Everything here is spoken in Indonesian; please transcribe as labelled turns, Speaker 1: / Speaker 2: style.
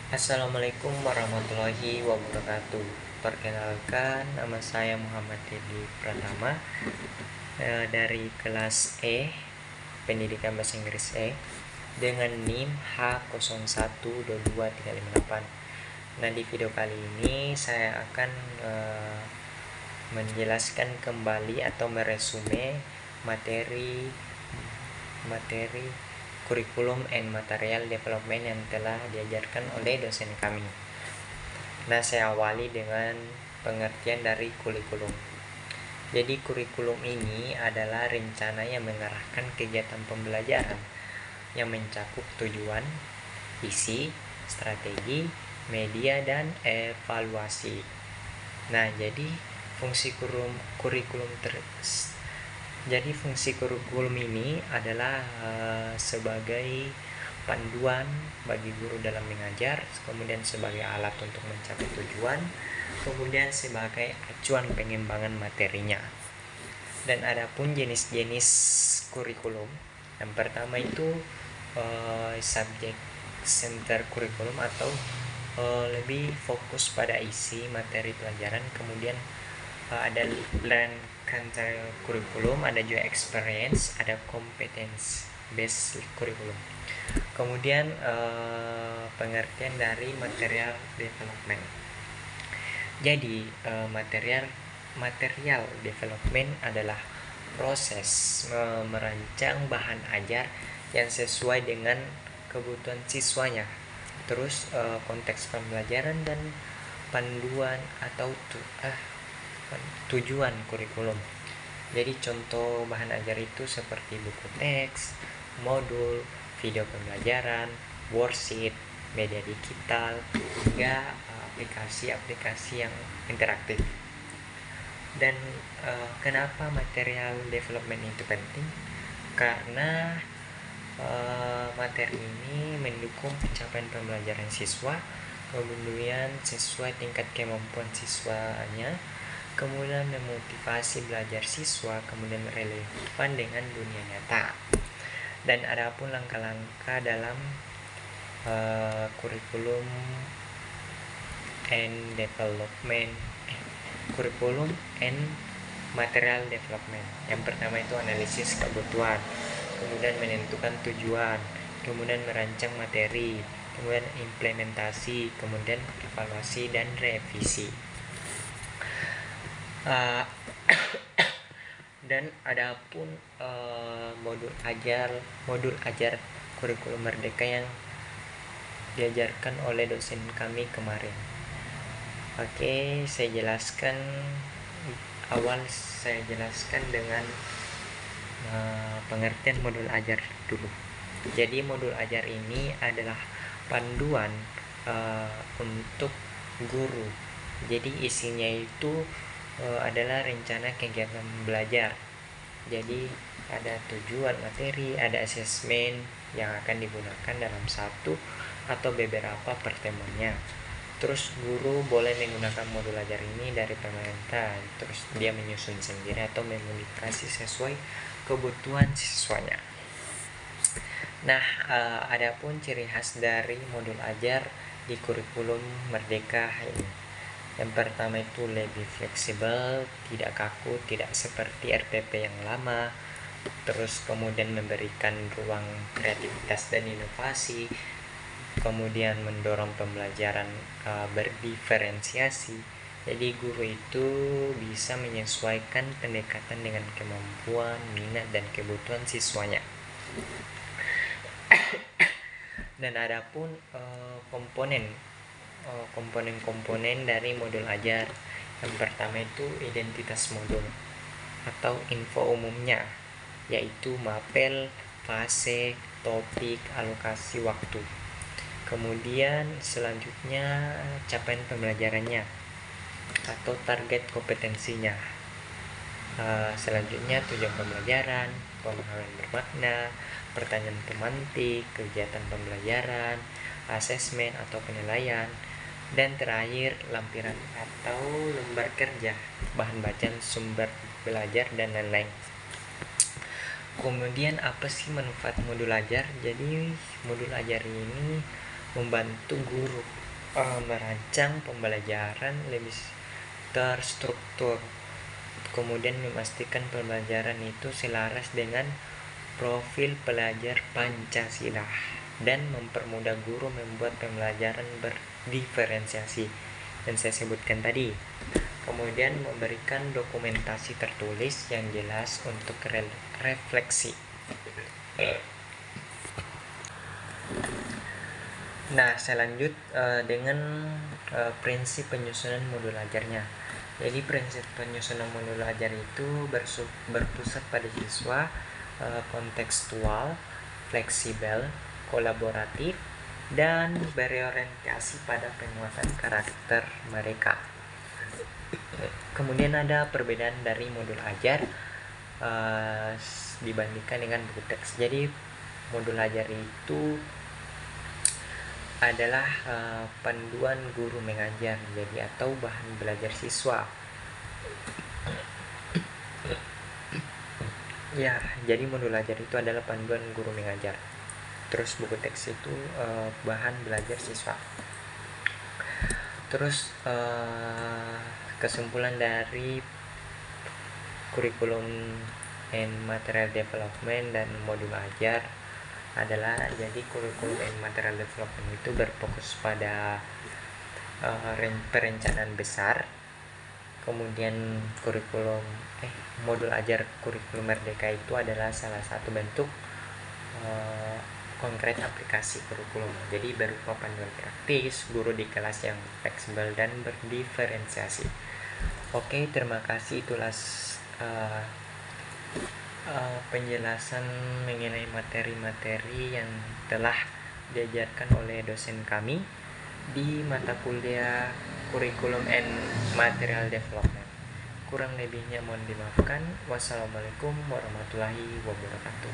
Speaker 1: Assalamualaikum warahmatullahi wabarakatuh. Perkenalkan, nama saya Muhammad Dedi Pratama dari kelas E, Pendidikan Bahasa Inggris E, dengan NIM H012238. Nah, di video kali ini saya akan menjelaskan kembali atau meresume materi kurikulum and material development yang telah diajarkan oleh dosen kami. Nah, saya awali dengan pengertian dari kurikulum. Jadi, kurikulum ini adalah rencana yang mengarahkan kegiatan pembelajaran yang mencakup tujuan, isi, strategi, media, dan evaluasi. Nah, jadi fungsi kurikulum ini adalah sebagai panduan bagi guru dalam mengajar, kemudian sebagai alat untuk mencapai tujuan, kemudian sebagai acuan pengembangan materinya. Dan adapun jenis-jenis kurikulum, yang pertama itu subject center kurikulum atau lebih fokus pada isi materi pelajaran. Kemudian ada learn content kurikulum, ada juga experience, ada competence based kurikulum. Kemudian pengertian dari material development. Jadi material development adalah proses merancang bahan ajar yang sesuai dengan kebutuhan siswanya. Terus konteks pembelajaran dan panduan atau tujuan kurikulum. Jadi contoh bahan ajar itu seperti buku teks, modul, video pembelajaran, worksheet, media digital, hingga aplikasi-aplikasi yang interaktif. Dan kenapa material development itu penting? Karena materi ini mendukung pencapaian pembelajaran siswa, kemudian sesuai tingkat kemampuan siswanya, kemudian memotivasi belajar siswa, kemudian relevan dengan dunia nyata. Dan adapun langkah-langkah dalam kurikulum and material development. Yang pertama itu analisis kebutuhan, kemudian menentukan tujuan, kemudian merancang materi, kemudian implementasi, kemudian evaluasi dan revisi. Dan adapun modul ajar kurikulum merdeka yang diajarkan oleh dosen kami kemarin. Oke, saya jelaskan dengan pengertian modul ajar dulu. Jadi modul ajar ini adalah panduan untuk guru. Jadi isinya itu adalah rencana kegiatan belajar. Jadi ada tujuan materi, ada asesmen yang akan digunakan dalam satu atau beberapa pertemuannya. Terus guru boleh menggunakan modul ajar ini dari pemerintah. Terus dia menyusun sendiri atau memodifikasi sesuai kebutuhan siswanya. Nah, adapun ciri khas dari modul ajar di kurikulum merdeka ini. Yang pertama itu lebih fleksibel, tidak kaku, tidak seperti RPP yang lama. Terus kemudian memberikan ruang kreativitas dan inovasi. Kemudian mendorong pembelajaran berdiferensiasi. Jadi guru itu bisa menyesuaikan pendekatan dengan kemampuan, minat, dan kebutuhan siswanya. Dan adapun komponen dari modul ajar, yang pertama itu identitas modul atau info umumnya, yaitu mapel, fase, topik, alokasi waktu. Kemudian selanjutnya capaian pembelajarannya atau target kompetensinya. Selanjutnya tujuan pembelajaran, pemahaman bermakna, pertanyaan pemantik, kegiatan pembelajaran, asesmen atau penilaian, dan terakhir lampiran atau lembar kerja, bahan bacaan, sumber belajar, dan lain-lain. Kemudian apa sih manfaat modul ajar? Jadi modul ajar ini membantu guru merancang pembelajaran lebih terstruktur, kemudian memastikan pembelajaran itu selaras dengan profil pelajar Pancasila, dan mempermudah guru membuat pembelajaran berdiferensiasi yang saya sebutkan tadi. Kemudian memberikan dokumentasi tertulis yang jelas untuk refleksi. Nah, saya lanjut dengan prinsip penyusunan modul ajarnya. Jadi prinsip penyusunan modul ajar itu berpusat pada siswa, kontekstual, fleksibel, kolaboratif, dan berorientasi pada penguatan karakter mereka. Kemudian ada perbedaan dari modul ajar dibandingkan dengan buku teks. Jadi modul ajar itu adalah panduan guru mengajar, jadi atau bahan belajar siswa. Ya, jadi modul ajar itu adalah panduan guru mengajar. Terus buku teks itu bahan belajar siswa. Terus kesimpulan dari kurikulum and material development dan modul ajar adalah, jadi kurikulum and material development itu berfokus pada perencanaan besar. Kemudian modul ajar kurikulum Merdeka itu adalah salah satu bentuk konkret aplikasi kurikulum. Jadi berupa panduan praktis, guru di kelas yang fleksibel dan berdiferensiasi. Oke, terima kasih. Itulah penjelasan mengenai materi-materi yang telah diajarkan oleh dosen kami di mata kuliah Kurikulum and Material Development. Kurang lebihnya mohon dimaafkan. Wassalamualaikum warahmatullahi wabarakatuh.